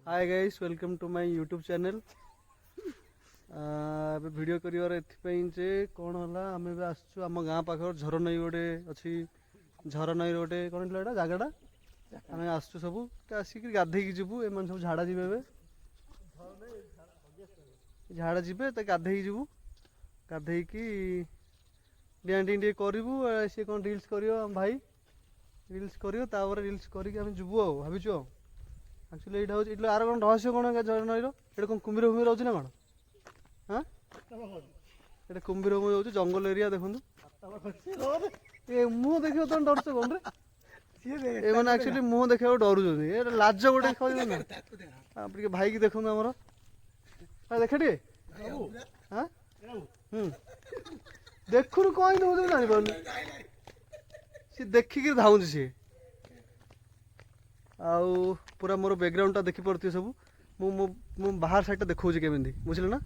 Hi guys welcome to my YouTube channel. Video करिवार एथिपाई जे कौन हला आमे भी आसछु आम गाँ पाखर झरनई गोटे अच्छी झरनई गोटे कौन एटा जगहटा आमे आसछु सब आसिक गाधेकी जीवु एमन सब झाड़ा जीवे झाड़ा जीवे तो गाधेकी जीवु गाधेकी डिया टी करू सी कौन रिल्स कर भाई रिल्स कर रिल्स करके आम जीवु आ भावुँ एक्चुअली यहाँ हूँ आर कौन रहस्य कौन नईर ये कौन कुम्भीर फुम्भीर रोचे ना कौन हाँ ये कुम्भीर फुम्भीर रोचे जंगल एरिया देखो ये मुँह देख तुम डरच कौन रे मैंने एक्चुअली मुँह देखा डर लाज गोटे खाई भाई की देखो आमर देखे टे हाँ देखु कौन जापार सी देखिक धाऊँ सी आउ पूरा मोर बैकग्राउंड देखी पड़ती सब मु बाहर साइड देखा केमी बुझे ना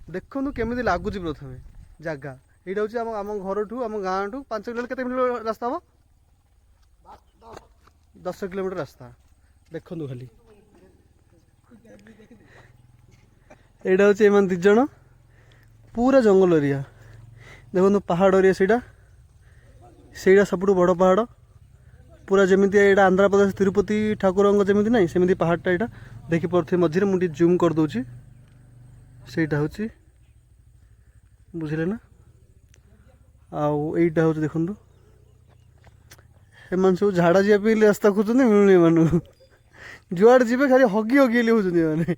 देखु केमी लगुच प्रथम जगह यहाँ हूँ आम घर ठू आम गाँ ठू 5 किलोमीटर के रास्ता हम 10 किलोमीटर रास्ता देखु खाली यहाँ हूँ एम दिज पूरा जंगल एरिया देखो पहाड़ एरिया से सब बड़ पहाड़ पूरा जमी यहाँ आंध्र प्रदेश तिरुपति ठाकुर जमी ना सेमती पहाड़टा यहाँ देखिपे मझे मुझे जूम कर दूसरी सेटा हूँ बुझे ना आईटा हूँ देखु एम सब झाड़ा जावाई रास्ता खोज मिलूनी एम जुआड़े जी खाली हगी हगी होती मैंने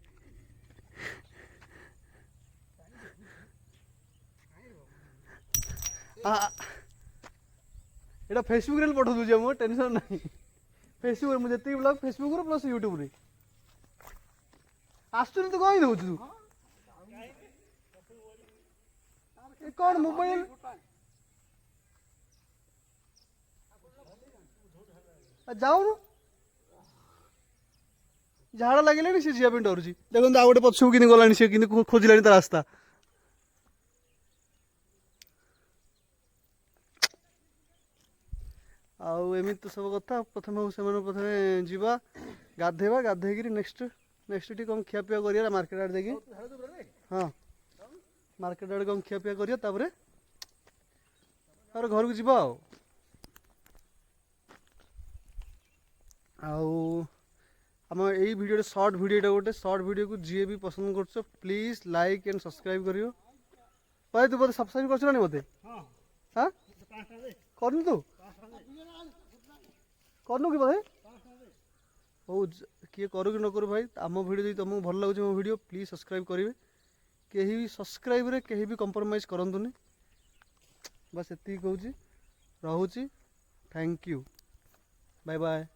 एटा फेसबुक रे पठा दूचे मो टेंशन नहीं फेसबुक मुझे जी ब्लॉग फेसबुक रे प्लस यूट्यूब रे आसुन तो कहीं दउछ तू ए कौन मोबाइल जाऊनु झाड़ा लगे सी जीवा डर देखो आ गए पछू कि गलानी सी कि खोजिलानी ता रास्ता आमती तो सब कथा प्रथम से प्रथम जावा गाधेवा गाधे नेक्स्ट नेक्स्ट टी कौन खियापिया करिया मार्केट आड़े देखिए हाँ मार्केट आड़े कौन खियापिया करिया तापर घर को जीवा आम यही वीडियो शॉर्ट वीडियो गोटे शॉर्ट वीडियो को जी भी पसंद कर प्लीज लाइक एंड सब्सक्राइब करियो भाई तू बोलते सब्सक्राइब कर मत हाँ कर तू करनु कि भाई हो किए करू कि न करू भाई आम वीडियो जी तुमको भल लगे मो वीडियो प्लीज सब्सक्राइब करेंगे कहीं भी सब्सक्राइब रे कहीं भी कंप्रोमाइज करंतुनी बस एति कहूँ रोची थैंक यू बाय बाय।